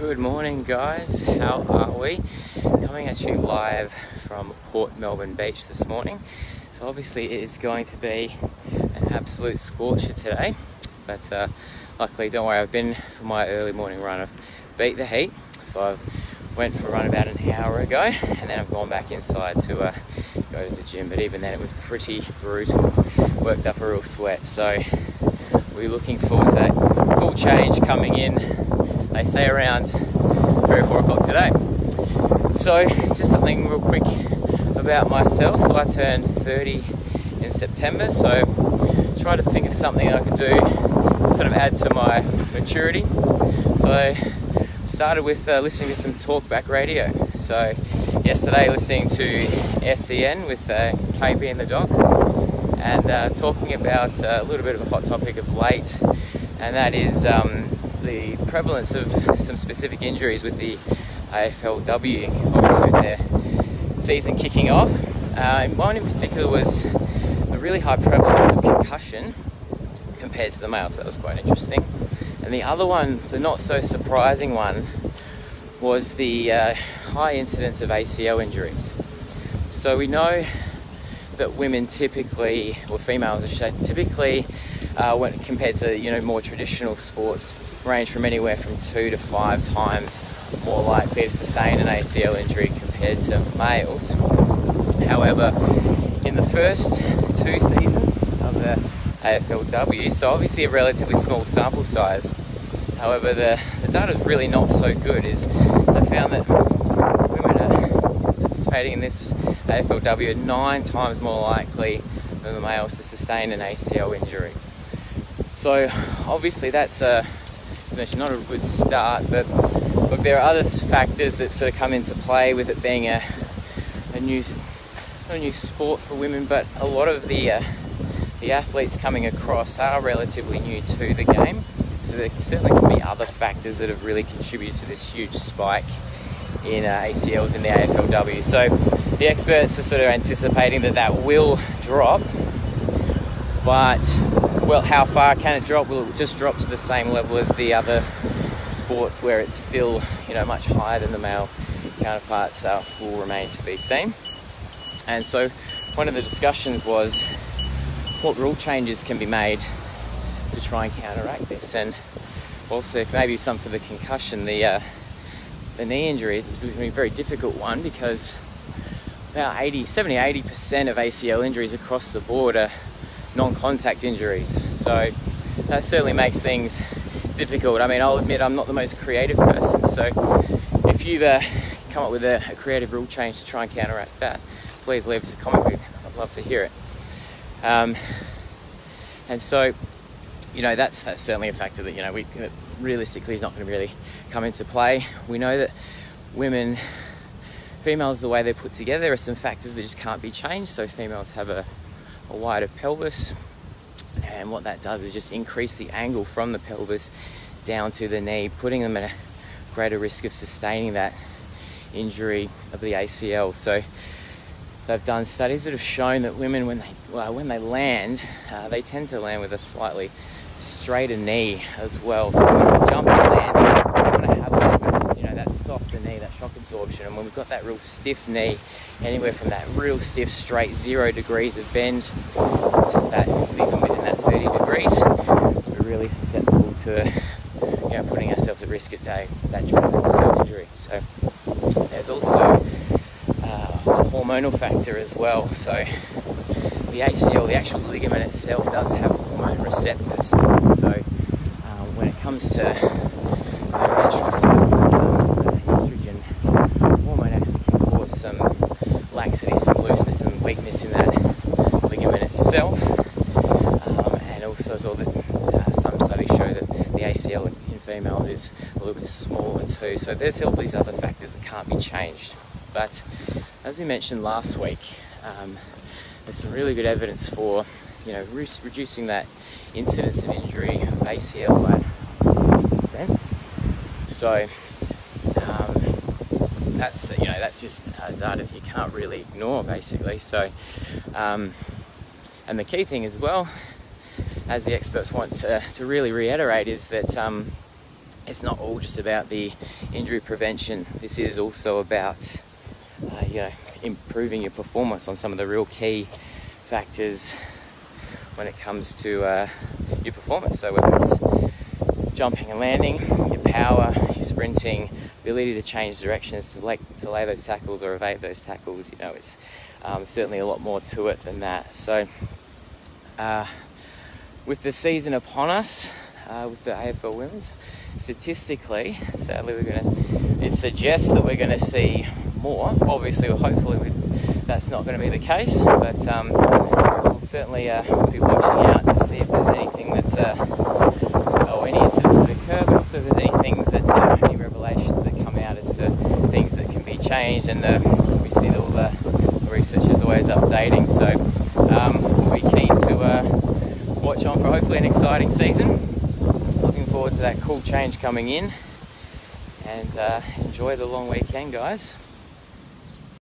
Good morning, guys. How are we? Coming at you live from Port Melbourne Beach this morning. So obviously it is going to be an absolute scorcher today, but luckily, don't worry, I've been for my early morning run. I've beat the heat, so I went for a run about an hour ago, and then I've gone back inside to go to the gym. But even then, it was pretty brutal. Worked up a real sweat, so we're looking forward to that cool change coming in. They say around 3 or 4 o'clock today. So just something real quick about myself. So I turned 30 in September, so try to think of something I could do to sort of add to my maturity. So I started with listening to some talkback radio. So yesterday listening to SEN with KB and the doc, and talking about a little bit of a hot topic of late, and that is the prevalence of some specific injuries with the AFLW, obviously with their season kicking off. One in particular was a really high prevalence of concussion compared to the males. That was quite interesting. And the other one, the not so surprising one, was the high incidence of ACL injuries. So we know that women typically, or females I should say, typically when compared to more traditional sports, range from anywhere from 2 to 5 times more likely to sustain an ACL injury compared to males. However, in the first 2 seasons of the AFLW, so obviously a relatively small sample size, however the data is really not so good, is they found that women are participating in this AFLW are 9 times more likely than the males to sustain an ACL injury. So obviously that's not a good start, but look, there are other factors that sort of come into play with it being a new, not a new sport for women, but a lot of the athletes coming across are relatively new to the game. So there certainly can be other factors that have really contributed to this huge spike in ACLs in the AFLW. So the experts are sort of anticipating that will drop, but well, how far can it drop? Will it just drop to the same level as the other sports where it's still, much higher than the male counterparts? Will remain to be seen. And so one of the discussions was what rule changes can be made to try and counteract this, and also maybe some for the concussion. The knee injuries is going to be a very difficult one, because about 70-80% of ACL injuries across the board are non-contact injuries. So that certainly makes things difficult. I mean, I'll admit I'm not the most creative person, so if you've come up with a creative rule change to try and counteract that, please leave us a comment. I'd love to hear it. And so, that's certainly a factor that, we realistically is not going to really come into play. We know that females, the way they're put together, there are some factors that just can't be changed. So females have a wider pelvis, and what that does is just increase the angle from the pelvis down to the knee, putting them at a greater risk of sustaining that injury of the ACL. So they've done studies that have shown that women, when they land, they tend to land with a slightly straighter knee as well. So when you jump and land, you want to have a little bit of, that softer knee, that shock absorption. And when we've got that real stiff knee, anywhere from that real stiff, straight 0 degrees of bend to that, even within that 30 degrees, we're really susceptible to, putting ourselves at risk at that ACL injury. So there's also a hormonal factor as well. So the ACL, the actual ligament itself, does have hormone receptors. So when it comes to menstrual cycle, estrogen hormone actually can cause some laxity, some looseness and weakness in that ligament itself. And also as well, that some studies show that the ACL in females is a little bit smaller too. So there's all these other factors that can't be changed. But as we mentioned last week, there's some really good evidence for reducing that incidence of injury of ACL by 50%. So that's just data that you can't really ignore, basically. So and the key thing as well, as the experts want to really reiterate, is that it's not all just about the injury prevention. This is also about improving your performance on some of the real key factors when it comes to your performance. So whether it's jumping and landing, your power, your sprinting, ability to change directions, to lay those tackles or evade those tackles, it's certainly a lot more to it than that. So with the season upon us, with the AFL Women's, statistically, sadly, it suggests that we're going to see more. Obviously, hopefully that's not going to be the case, but we'll certainly be watching out to see if there's anything that's or any incidents that occur, but also if there's any things that any revelations that come out as to things that can be changed. And obviously all the research is always updating, so we'll be keen to watch on for hopefully an exciting season. Looking forward to that cool change coming in, and enjoy the long weekend, guys.